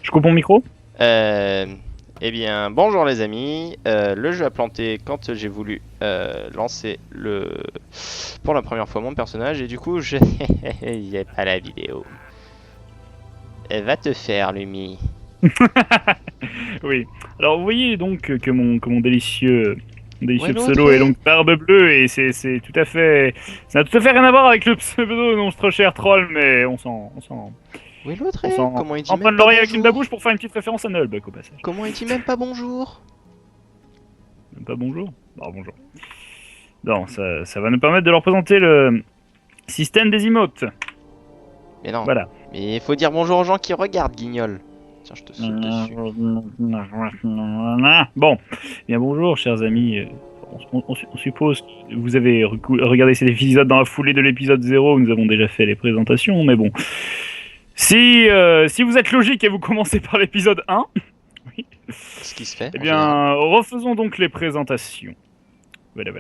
Je coupe mon micro? Eh bien, bonjour les amis. Le jeu a planté quand j'ai voulu lancer pour la première fois mon personnage et du coup, je j'ai pas la vidéo. Va te faire, Lumi. Oui. Alors vous voyez donc que mon Où est délicieux l'autre? pseudo est donc Barbe Bleue et c'est tout à fait... Ça n'a tout à fait rien à voir avec le pseudo non trop cher troll, mais Où est l'autre? on s'en Comment il dit on prend même pas l'oreille avec une bonjour? babouche pour faire une petite référence à Nullbuck au passage. Comment il dit même pas bonjour? Même pas bonjour? Bah bonjour. Non, ça va nous permettre de leur présenter le système des emotes. Mais non. Voilà. Mais il faut dire bonjour aux gens qui regardent, Guignol. Tiens, je te saute dessus. Bon, bien bonjour chers amis. On suppose que vous avez regardé cet épisode dans la foulée de l'épisode 0, nous avons déjà fait les présentations, mais bon. Si vous êtes logique et vous commencez par l'épisode 1, oui, Ce qui se fait. eh En général. bien, refaisons donc les présentations. Voilà.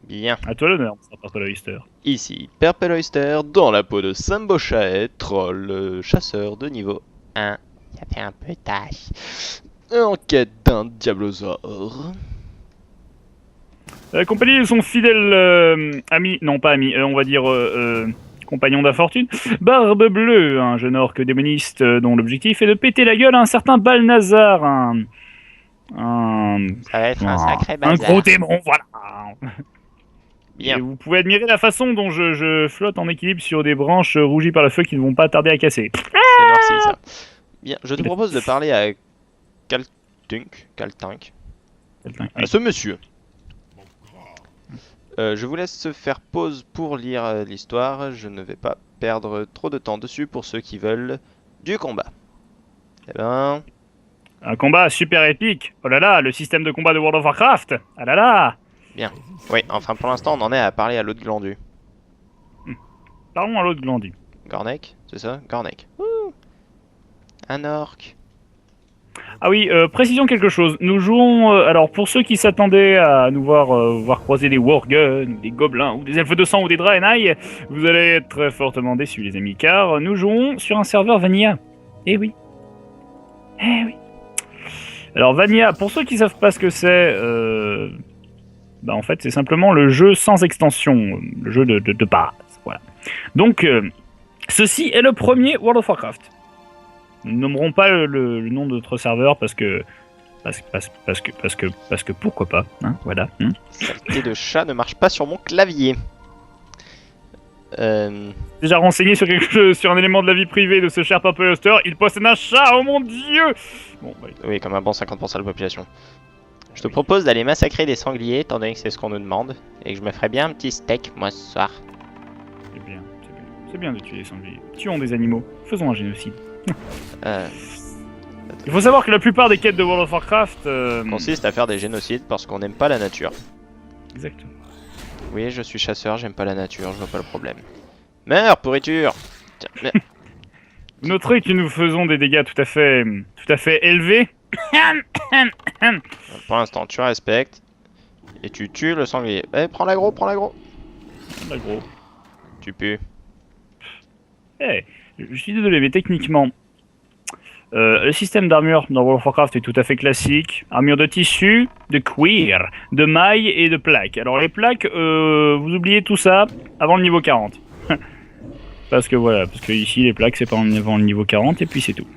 Bien. À toi l'honneur, Purple Oyster. Ici, Purple Oyster, dans la peau de Sambo Chaet, troll, chasseur de niveau 1. Ça fait un peu tâche. En quête d'un diablosaure. La compagnie de son fidèle ami, non pas ami, on va dire compagnon d'infortune, Barbe Bleue, un jeune orque démoniste dont l'objectif est de péter la gueule à un certain Balnazar, Ça va être un sacré un bazar. gros démon, voilà. Bien. Et vous pouvez admirer la façon dont je flotte en équilibre sur des branches rougies par le feu qui ne vont pas tarder à casser. C'est noirci ça. Bien, je te propose de parler à Kaltank, à ce monsieur. Je vous laisse faire pause pour lire l'histoire. Je ne vais pas perdre trop de temps dessus pour ceux qui veulent du combat. Eh ben, Un combat super épique. Oh là là, le système de combat de World of Warcraft. Ah là là. bien. Oui, enfin pour l'instant on en est à parler à l'autre glandu. Parlons à l'autre glandu. Gornek, c'est ça? Gornek. Ouh. Un orc. Ah oui, précisons quelque chose. Nous jouons... alors, pour ceux qui s'attendaient à nous voir croiser des Worguns, ou des Gobelins, ou des Elfes de sang, ou des Draenei, vous allez être très fortement déçus, les amis, car nous jouons sur un serveur Vanilla. Eh oui. Eh oui. Alors, Vanilla, pour ceux qui savent pas ce que c'est... bah, en fait, c'est simplement le jeu sans extension, le jeu de base. Voilà. Donc, ceci est le premier World of Warcraft. Nous nommerons pas le nom de notre serveur parce que pourquoi pas, hein, voilà. Saleté de chat ne marche pas sur mon clavier. Déjà renseigné sur quelque chose, sur un élément de la vie privée de ce cher Purple Oyster, il possède un chat, oh mon dieu. Bon, bah, Oui, comme un bon 50% de la population. Je te propose d'aller massacrer des sangliers, étant donné que c'est ce qu'on nous demande, et que je me ferais bien un petit steak, moi, ce soir. c'est bien de tuer les sangliers. Tuons des animaux, faisons un génocide. Euh, Il faut savoir que la plupart des quêtes de World of Warcraft consiste à faire des génocides parce qu'on n'aime pas la nature. Exactement. Oui, je suis chasseur, j'aime pas la nature, je vois pas le problème. Meurs, pourriture! Tiens, mais... Noterez que nous faisons des dégâts tout à fait élevés. Pour l'instant, tu respectes. Et tu tues le sanglier. Eh, prends l'agro, prends l'agro! Bah, gros. Tu pues. Eh, je suis désolé, mais techniquement, le système d'armure dans World of Warcraft est tout à fait classique. Armure de tissu, de cuir, de mailles et de plaques. Alors les plaques, vous oubliez tout ça avant le niveau 40. parce que ici les plaques c'est pas avant le niveau 40 et puis c'est tout.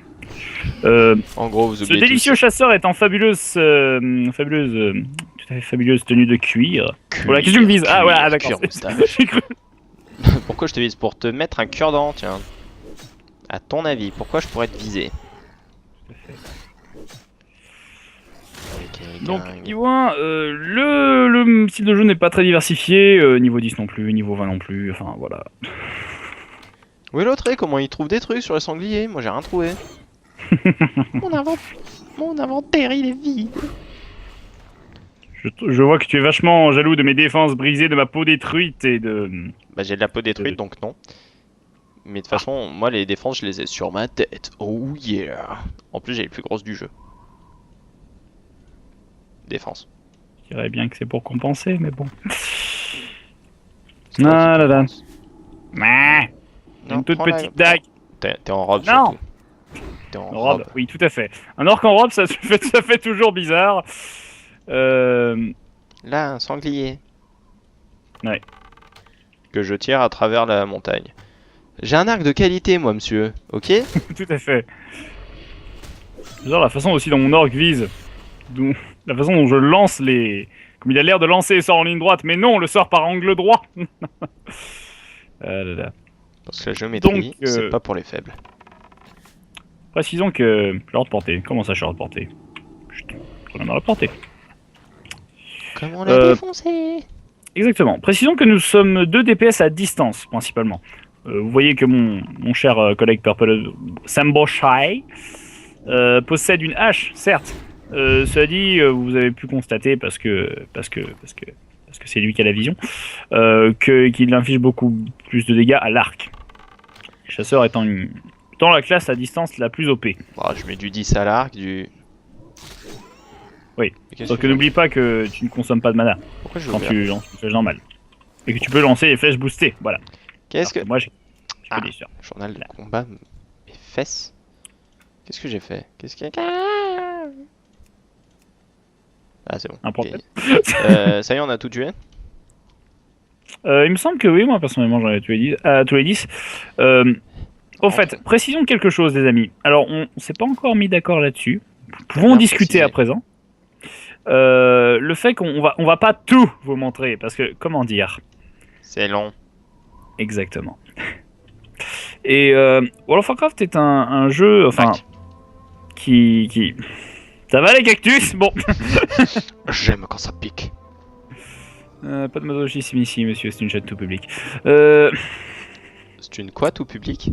En gros, vous Ce oubliez délicieux chasseur est en tout à fait fabuleuse tenue de cuir. Voilà, qu'est-ce que tu me dises? Ah voilà, d'accord. J'ai cru. Pourquoi je te vise? Pour te mettre un cure-dent, tiens. À ton avis, pourquoi je pourrais te viser? Donc, niveau 1, le style de jeu n'est pas très diversifié, niveau 10 non plus, niveau 20 non plus, enfin voilà. Où est l'autre? Comment il trouve des trucs sur les sangliers? Moi j'ai rien trouvé. Mon inventaire il est vide. Je vois que tu es vachement jaloux de mes défenses brisées, de ma peau détruite et de... Bah j'ai de la peau détruite donc non. Mais de toute façon, moi les défenses je les ai sur ma tête. Oh yeah. En plus j'ai les plus grosses du jeu. Défense. Je dirais bien que c'est pour compenser, mais bon. Ah là là. Une toute petite dague. T'es en robe Non. surtout. T'es en robe. Oui, tout à fait. Un orc en robe, ça fait toujours bizarre. Là, un sanglier. Ouais. Que je tire à travers la montagne. J'ai un arc de qualité, moi, monsieur. Ok? Tout à fait. Genre la façon aussi dont mon orc vise. La façon dont je lance les... Comme il a l'air de lancer les sorts en ligne droite, mais non, le sort par angle droit. Ah là là. Parce que la géométrie, Donc, c'est pas pour les faibles. Précisons que... Je l'ai reporté. Comment ça, je l'ai reporté? Putain, je l'ai reporté. Comment on l'a défoncé? Exactement. Précisons que nous sommes 2 DPS à distance, principalement. Vous voyez que mon cher collègue Purple Samboshai possède une hache, certes. Cela dit, vous avez pu constater, parce que c'est lui qui a la vision, qu'il inflige beaucoup plus de dégâts à l'arc. Le chasseur étant la classe à distance la plus OP. Bah, je mets du 10 à l'arc, du... Oui, sauf que n'oublie pas que tu ne consommes pas de mana Pourquoi je quand tu lances une flèche normale. Et que tu peux lancer les flèches boostées, voilà. Qu'est-ce que... Moi, j'ai Ah, des sûrs. journal de combat, mes fesses. Qu'est-ce que j'ai fait? Qu'est-ce qu'il y a? Ah, c'est bon. Un problème. Ok. Ça y est, on a tout tué? Il me semble que oui, moi personnellement j'en ai tué 10, tous les 10. Au fait, précisons quelque chose, les amis. Alors, on s'est pas encore mis d'accord là-dessus. Nous pouvons en discuter à présent. Le fait qu'on va pas tout vous montrer, parce que, comment dire? C'est long. Exactement. Et World of Warcraft est un jeu, enfin, qui... Ça va les cactus? Bon. J'aime quand ça pique. Pas de masochisme ici, monsieur, c'est une chaîne tout public. C'est une quoi tout public?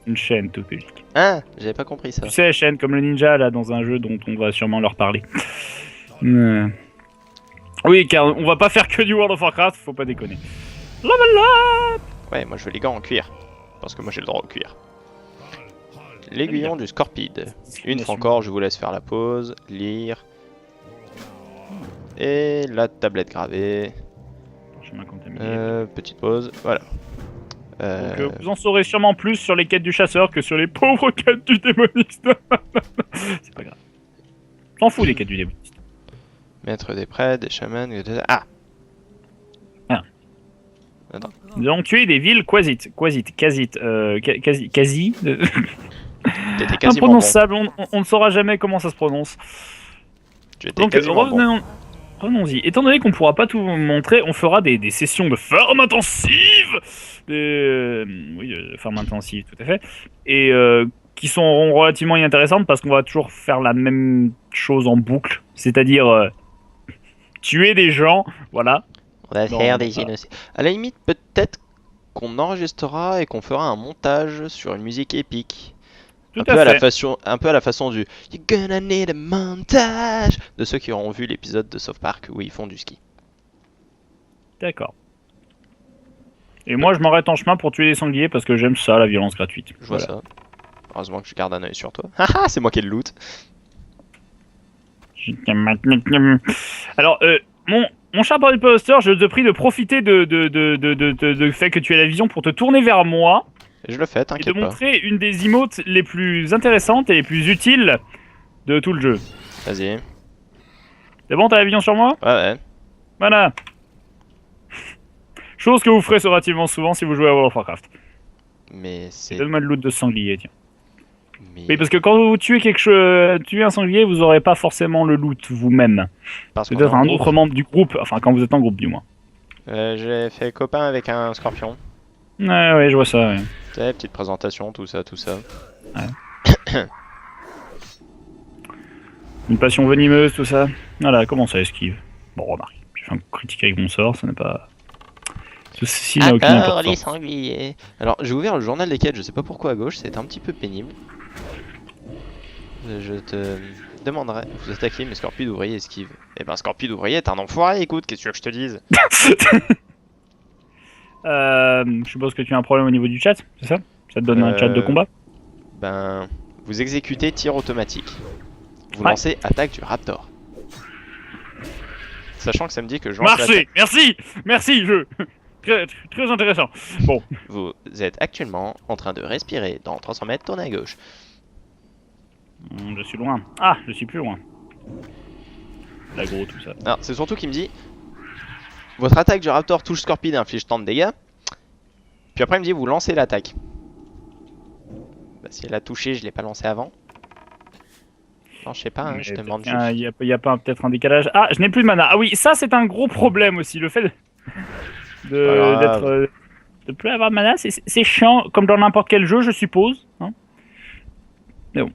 Une chaîne tout public. Ah, j'avais pas compris ça. Tu sais, chaîne comme le ninja, là, dans un jeu dont on va sûrement leur parler. Oui, car on va pas faire que du World of Warcraft, faut pas déconner. Level up! Ouais, moi je veux les gants en cuir. Parce que moi j'ai le droit au cuir. L'aiguillon du Scorpide. Une fois encore, je vous laisse faire la pause, lire. Et la tablette gravée. Chemin contaminé. Petite pause, voilà. Donc, vous en saurez sûrement plus sur les quêtes du chasseur que sur les pauvres quêtes du démoniste. C'est pas grave. T'en fous des quêtes du démoniste. Maître des prêtres, des chamans, ah! Attends. Nous allons tuer des villes quasi. T'étais quasiment imprononçable, on ne saura jamais comment ça se prononce. Donc revenons-y. Étant donné qu'on ne pourra pas tout vous montrer, on fera des sessions de farm intensive. Farm intensive, tout à fait. Et qui sont relativement inintéressantes parce qu'on va toujours faire la même chose en boucle. C'est-à-dire tuer des gens, voilà. On va faire des innocents. À la limite, peut-être qu'on enregistrera et qu'on fera un montage sur une musique épique. Un peu à la façon du You're gonna need a montage de ceux qui auront vu l'épisode de South Park où ils font du ski. D'accord. Et moi, je m'arrête en chemin pour tuer des sangliers parce que j'aime ça, la violence gratuite. Je vois ça. Heureusement que je garde un œil sur toi. Haha, c'est moi qui ai le loot. Alors, mon cher Poster, je te prie de profiter de fait que tu as la vision pour te tourner vers moi. Et je le fais, Et t'inquiète de pas. montrer une des emotes les plus intéressantes et les plus utiles de tout le jeu. Vas-y. C'est bon, t'as la vision sur moi? Ouais. Voilà. Chose que vous ferez relativement souvent si vous jouez à World of Warcraft. Mais c'est... Donne-moi le loot de sanglier, tiens. Mais... Oui, parce que quand vous tuez tuez un sanglier, vous aurez pas forcément le loot vous-même. Peut-être un autre membre du groupe, enfin quand vous êtes en groupe du moins. J'ai fait copain avec un scorpion. Ouais, je vois ça, ouais. Tu sais, petite présentation, tout ça. Ouais. Une passion venimeuse, tout ça. Voilà, comment ça esquive? Bon, remarque, j'ai fait un critique avec mon sort, ça n'est pas... Ceci n'a aucune importance. Les sangliers. Alors, j'ai ouvert le journal des quêtes, je sais pas pourquoi à gauche, c'est un petit peu pénible. Je te demanderai, vous attaquez mes scorpions d'ouvrier esquive. Eh ben, scorpion d'ouvrier est un enfoiré, écoute, qu'est-ce que tu veux que je te dise? Je suppose que tu as un problème au niveau du chat, c'est ça? Ça te donne un chat de combat? Ben, vous exécutez tir automatique. Vous lancez attaque du raptor. Sachant que ça me dit que je lance Merci, jeu. Très intéressant. Bon. Vous êtes actuellement en train de respirer dans 300 mètres, tournez à gauche. Je suis loin. Ah, je suis plus loin. L'agro, tout ça. Alors, c'est surtout qu'il me dit votre attaque du raptor touche Scorpion et inflige tant de dégâts. Puis après, il me dit vous lancez l'attaque. Bah, si elle a touché, je l'ai pas lancé avant. Non, je sais pas, hein, je te demande juste. Il y a pas peut-être un décalage. Ah, je n'ai plus de mana. Ah oui, ça c'est un gros problème aussi. Le fait de plus avoir de mana, c'est chiant, comme dans n'importe quel jeu, je suppose. Hein, mais bon.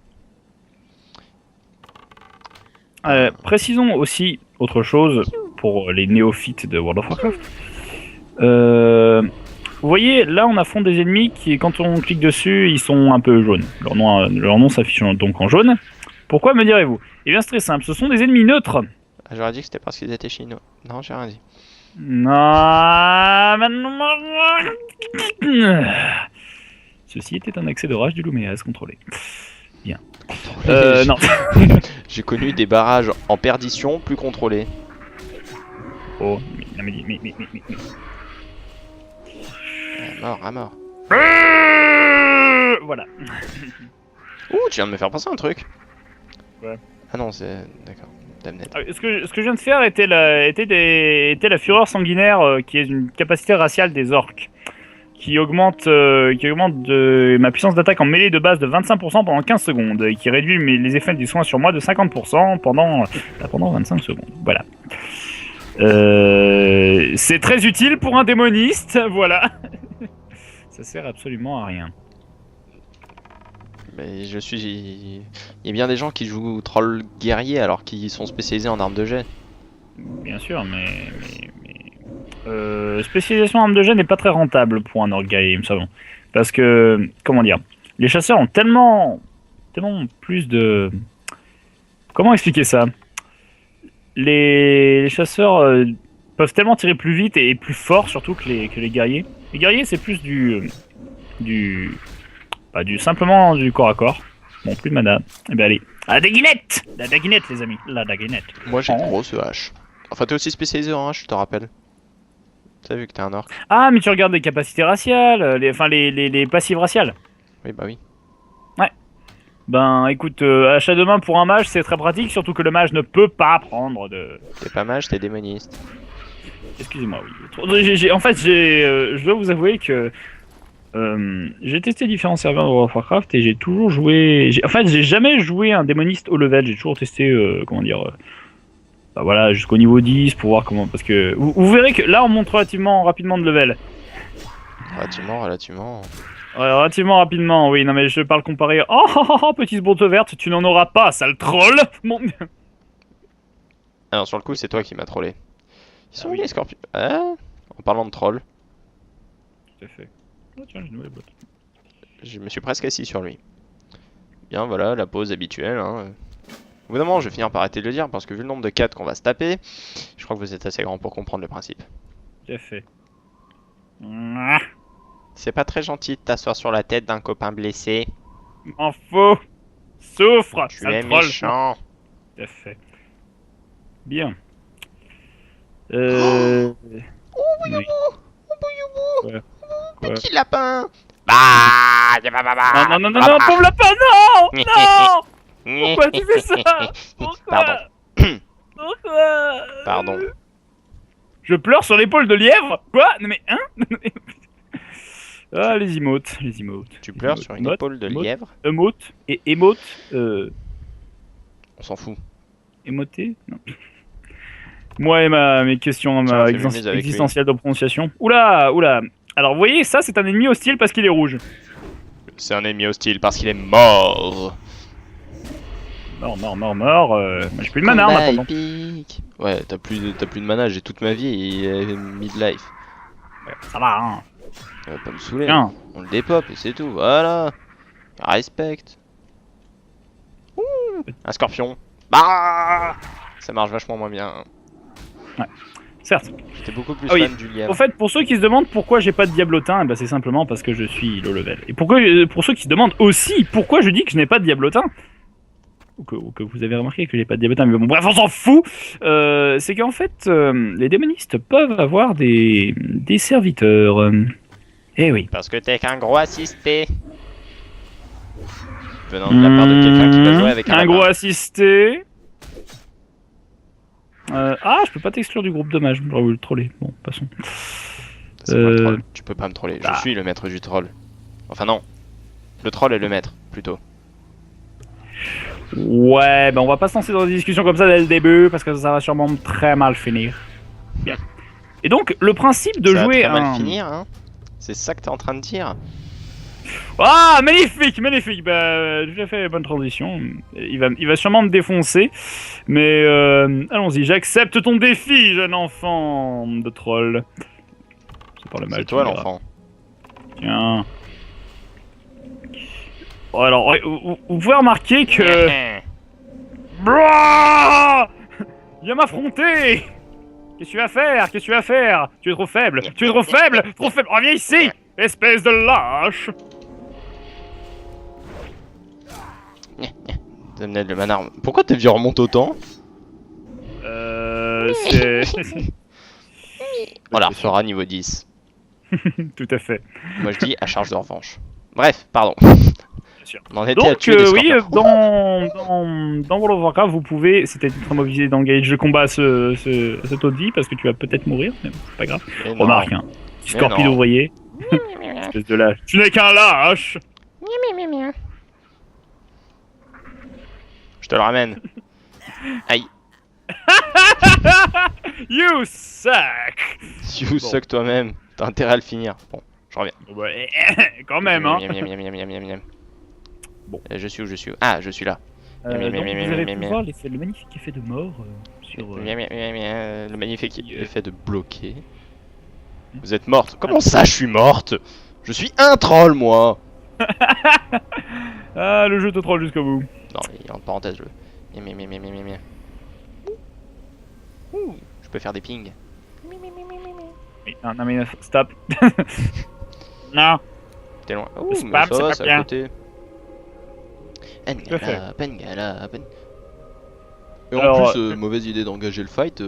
Précisons aussi autre chose pour les néophytes de World of Warcraft. Vous voyez, là on affronte des ennemis qui, quand on clique dessus, ils sont un peu jaunes. Leur nom s'affiche donc en jaune. Pourquoi me direz-vous? Eh bien c'est très simple, ce sont des ennemis neutres. Ah, j'aurais dit que c'était parce qu'ils étaient chinois. Non, j'ai rien dit. Non, ceci était un accès de rage du Luméas contrôlé. Bien. Non. J'ai connu des barrages en perdition plus contrôlés. Oh, mais. À mort. Voilà. Ouh, tu viens de me faire penser à un truc. Ouais. Ah non, c'est... D'accord. Damned. Ce que je viens de faire était la fureur sanguinaire, qui est une capacité raciale des orques, qui augmente ma puissance d'attaque en mêlée de base de 25% pendant 15 secondes, et qui réduit les effets du soin sur moi de 50% pendant 25 secondes. Voilà. C'est très utile pour un démoniste, voilà. Ça sert absolument à rien. Mais il y a bien des gens qui jouent troll guerrier alors qu'ils sont spécialisés en armes de jet. Bien sûr, mais spécialisation en armes de jet n'est pas très rentable pour un orc guerrier, il me semble. Parce que, comment dire, les chasseurs ont tellement plus de... Comment expliquer ça? Les chasseurs peuvent tellement tirer plus vite et plus fort, surtout que les guerriers. Les guerriers, c'est plus simplement du corps à corps. Bon, plus de mana. Eh ben allez. La daguinette, les amis. La daguinette. Moi, j'ai trop ce hache. Enfin, t'es aussi spécialisé en hache, je te rappelle. T'as vu que t'es un orc. Ah, mais tu regardes les capacités raciales, les passives raciales. Oui, bah oui. Ouais. Ben, écoute, achat de main pour un mage, c'est très pratique, surtout que le mage ne peut pas prendre de... T'es pas mage, t'es démoniste. Excusez-moi, oui. En fait, je dois vous avouer que... j'ai testé différents serveurs de World of Warcraft et j'ai toujours joué... En fait, j'ai jamais joué un démoniste haut level, j'ai toujours testé, bah voilà, jusqu'au niveau 10 pour voir comment... Parce que vous verrez que là, on monte relativement rapidement de level. Relativement. Ouais, relativement rapidement, oui. Non mais je parle comparé... Oh, petite botte verte, tu n'en auras pas, sale troll. Bon... Alors, sur le coup, c'est toi qui m'as trollé. Ils sont où les scorpions? En parlant de troll. Tout à fait. Oh tiens, j'ai une nouvelle botte. Je me suis presque assis sur lui. Bien, voilà, la pause habituelle. Hein. Au bout d'un moment, je vais finir par arrêter de le dire parce que vu le nombre de 4 qu'on va se taper, je crois que vous êtes assez grand pour comprendre le principe. Tout à fait. C'est pas très gentil de t'asseoir sur la tête d'un copain blessé. M'en fous. Souffre, Tu sale es troll. méchant. Tout à fait. Bien. Oh, Oui. Quoi Petit lapin. Bah, non, pauvre lapin, non. Pourquoi tu fais ça? Pourquoi? Pourquoi? Pardon. Je pleure sur l'épaule de lièvre? Quoi? Non mais, hein? Ah, les emotes. Tu pleures sur une épaule de lièvre? Emote et emote, On s'en fout. Émoté? Non. Moi et mes questions existentielles de prononciation. Oula. Alors, vous voyez, ça, c'est un ennemi hostile parce qu'il est rouge. C'est un ennemi hostile parce qu'il est mort. Mort. J'ai plus de mana en attendant. Ouais, t'as plus de mana, j'ai toute ma vie et midlife. Ouais, ça va, hein. Ça va pas me saouler. Bien. On le dépop et c'est tout, voilà. Respect. Ouh, un scorpion. Bah, ça marche vachement moins bien. Ouais, certes. J'étais beaucoup plus fan du lièvre. En fait, pour ceux qui se demandent pourquoi j'ai pas de diablotin, c'est simplement parce que je suis low level. Et pour ceux qui se demandent aussi pourquoi je dis que je n'ai pas de diablotin, ou que vous avez remarqué que j'ai pas de diablotin, mais bon, bref, on s'en fout. C'est qu'en fait, les démonistes peuvent avoir des serviteurs. Eh oui. Parce que t'es qu'un gros assisté. venant de la part de quelqu'un qui va jouer avec un gros lapin. assisté. Ah, je peux pas t'exclure du groupe, dommage. J'aurais voulu le troller. Bon, passons. C'est moi le troll. Tu peux pas me troller. bah. Je suis le maître du troll. Enfin non. Le troll est le maître, plutôt. Ouais, ben on va pas se lancer dans des discussions comme ça dès le début parce que ça va sûrement très mal finir. Bien. Et donc, le principe de Ça jouer va très mal un... finir, hein. C'est ça que t'es en train de dire. Ah, magnifique, magnifique. Bah, j'ai fait bonne transition. Il va sûrement me défoncer, mais allons-y. J'accepte ton défi, jeune enfant de troll. C'est par le mal. C'est toi tu me diras. l'enfant. Tiens. Oh, alors, ouais, vous pouvez remarquer que... Blah, viens m'affronter. Qu'est-ce que tu vas faire? Qu'est-ce que tu vas faire? Tu es trop faible. Tu es trop faible. Trop faible. Reviens ici, espèce de lâche. Damned le manarme. Pourquoi tes vieux remontent autant? C'est... On la refera niveau 10. Tout à fait. Moi je dis à charge de revanche. Bref, pardon. Sûr. On en était à Donc, tuer des oui, scorpions. dans World of Warcraft, vous pouvez, c'était très mobilisé d'engage de combat cet Audi, parce que tu vas peut-être mourir, mais c'est pas grave. Mais non. Remarque, hein. Petit Mais scorpion non. ouvrier. Espèce de lâche. Tu n'es qu'un lâche. Je te le ramène. Aïe. You suck. You suck toi-même. T'as intérêt à le finir. Bon, je reviens. Bon, bah, quand même, hein. Miam, miam, miam, miam, miam, miam, miam. Bon. Je suis où? Je suis où? Ah, je suis là. Donc, miam, miam, vous miam, avez miam, pu miam. voir le magnifique effet de mort sur... Miam, miam, miam, miam. Le magnifique effet de bloquer. Vous êtes morte. Comment ça, je suis morte? Je suis un troll, moi. Ah, le jeu te troll jusqu'au bout. Non, mais en parenthèse, je... Miam, miam, miam, miam, miam, miam. Ouh, je peux faire des pings. Oui, non, mais stop. Non. T'es loin. Le Ouh, mais spam, ça c'est va, pas c'est bien. à côté. Tout à fait. Et en Alors, plus, mauvaise idée d'engager le fight.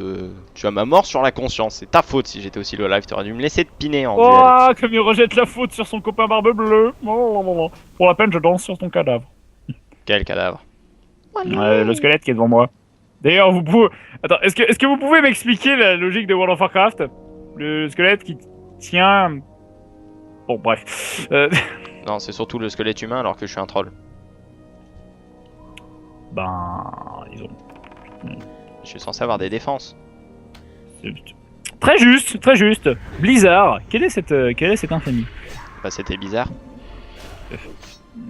Tu as ma mort sur la conscience. C'est ta faute si j'étais aussi low life. T'aurais dû me laisser te piner en duel. Oh, comme il rejette la faute sur son copain barbe bleue. Pour la peine, je danse sur ton cadavre. Quel cadavre. Le squelette qui est devant moi. D'ailleurs, vous pouvez... Attends, est-ce que vous pouvez m'expliquer la logique de World of Warcraft? Le squelette qui tient... Bon, bref. Non, c'est surtout le squelette humain alors que je suis un troll. Ben... Ils ont... Je suis censé avoir des défenses. Très juste, très juste. Blizzard, quelle est cette infamie? Bah, c'était bizarre.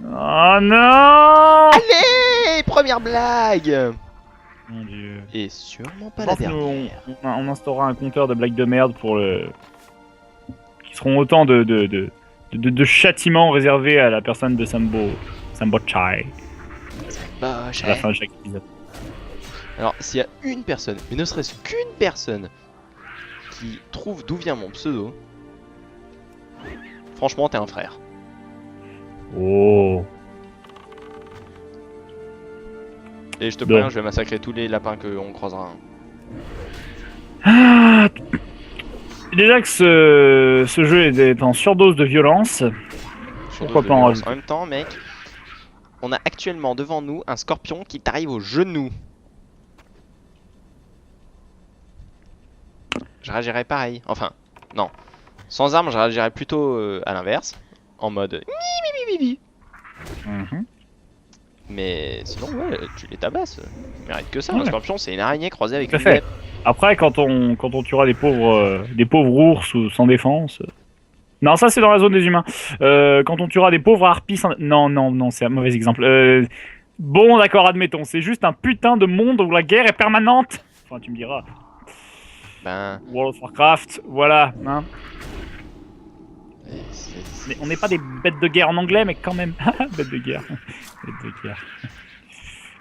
Oh non! Allez, première blague. Mon dieu. Et sûrement pas Je la pense que dernière. on instaurera un compteur de blagues de merde pour le... qui seront autant de châtiments réservés à la personne de Sambo Chai Bah, à la fin de chaque épisode. Alors, s'il y a une personne, mais ne serait-ce qu'une personne, qui trouve d'où vient mon pseudo, franchement, t'es un frère. Oh. Et je te Donc. préviens, je vais massacrer tous les lapins qu'on croisera. Ah. Déjà que ce jeu est en surdose de violence. Pourquoi pas en rajouter? En même temps, mec, on a actuellement devant nous un scorpion qui t'arrive au genou. Je réagirais pareil. Enfin, non. Sans arme, je réagirais plutôt à l'inverse. En mode... Mhm. Mais sinon, ouais, tu les tabasses. Il mérite que ça. Ouais. Un scorpion, c'est une araignée croisée avec Tout à une fait. guêpe. Après, quand on tuera des pauvres ours sans défense. Non, ça c'est dans la zone des humains. Quand on tuera des pauvres harpies sans... Non, c'est un mauvais exemple. Bon, d'accord, admettons. C'est juste un putain de monde où la guerre est permanente. Enfin, tu me diras. Ben... World of Warcraft, voilà. Hein. c'est- Mais on n'est pas des bêtes de guerre en anglais, mais quand même. Bêtes de guerre. Bêtes de guerre.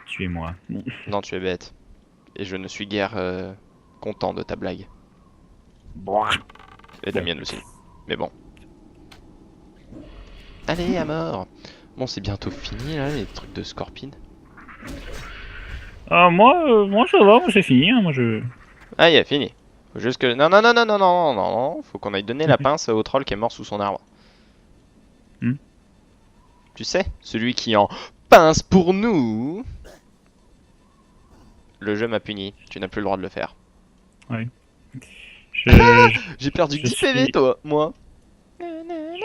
Tuez-moi. Bon. Non, tu es bête. Et je ne suis guère content de ta blague. Et de la mienne aussi. Mais bon. Allez, à mort. Bon, c'est bientôt fini, là, les trucs de Scorpion. Moi, ça va, moi, c'est fini. Hein, moi, je... Ah, il a fini. Faut juste que... Non. Faut qu'on aille donner la pince au troll qui est mort sous son arbre. Hmm. Tu sais, celui qui en pince pour nous. Le jeu m'a puni. Tu n'as plus le droit de le faire. J'ai perdu je 10 PV, suis- toi, moi.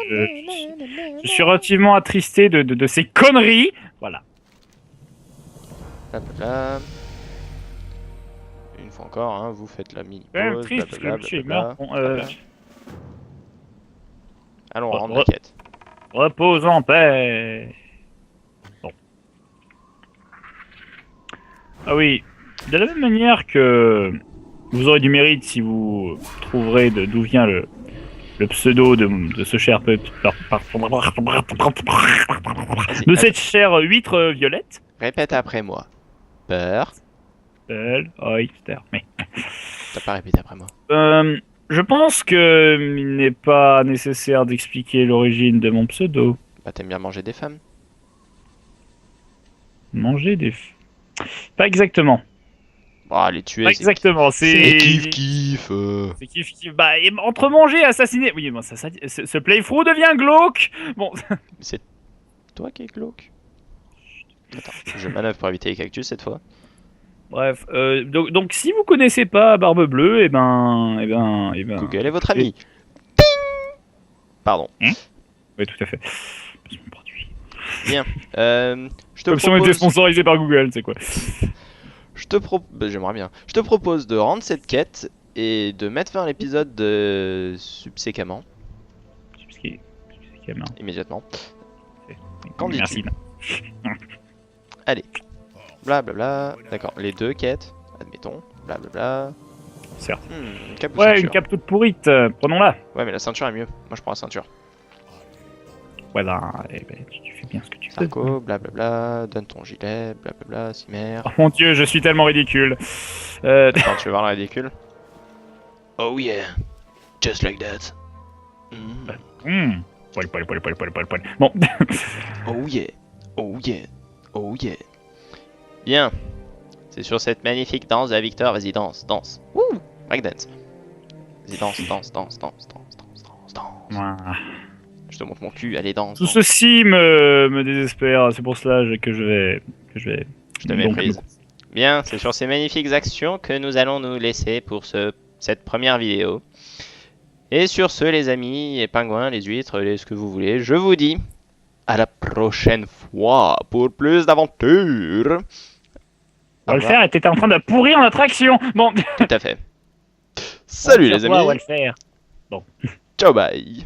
Je suis relativement attristé de ces conneries. Voilà. Blablabla. Une fois encore, hein, vous faites la mini Quand même pause. triste parce que le monsieur est Blablabla. mort. Bon, Allons, on rentre la quête. repose en paix. Bon. Ah oui. De la même manière que vous aurez du mérite si vous trouverez d'où vient le pseudo de ce cher de cette chère huître violette. Répète après moi. Peur. Oyster. Mais T'as pas répété après moi. je pense que il n'est pas nécessaire d'expliquer l'origine de mon pseudo. Bah, t'aimes bien manger des femmes. Manger des... Pas exactement. Bah, les tuer, Pas c'est exactement. C'est kiff. C'est kiff. Bah, et entre manger et assassiner. Oui, bon, ce playthrough devient glauque. Bon. C'est toi qui es glauque. Attends, je manœuvre pour éviter les cactus cette fois. Bref. Donc, si vous connaissez pas Barbe Bleue, et ben. Google est votre ami. Ting. Pardon. Oui, tout à fait. Placement produit. Bien. Je te Comme si on était propose... sponsorisé par Google, c'est quoi. Bah, j'aimerais bien. Je te propose de rendre cette quête et de mettre fin à l'épisode subséquemment. Immédiatement. Qu'en dis-tu? Merci. Allez. Blablabla. D'accord. Les deux quêtes. Admettons. Blablabla. Certes. Une cape ou Ouais, ceinture? une cape toute pourrite. Prenons-la. Ouais, mais la ceinture est mieux. Moi, je prends la ceinture. Ouais, ben, tu fais bien ce que tu fais. Sarko, blablabla. Donne ton gilet. Blablabla. Cimer. Oh mon dieu, je suis tellement ridicule. Attends, tu veux voir le ridicule? Oh yeah. Just like that. Poil. Bon. Oh yeah. Oh yeah. Oh yeah. Bien. C'est sur cette magnifique danse de la victoire. Vas-y, danse. Wouh. Breakdance. Vas-y, danse. Voilà. Je te montre mon cul. Allez, danse. Tout ceci me désespère. C'est pour cela que je vais. Je te méprise. Bien, c'est sur ces magnifiques actions que nous allons nous laisser pour cette première vidéo. Et sur ce, les amis, les pingouins, les huîtres, ce que vous voulez, je vous dis à la prochaine fois pour plus d'aventures. Wolfer était en train de pourrir notre action. Bon. Tout à fait. Salut les amis. Wolfer. Bon. Ciao, bye.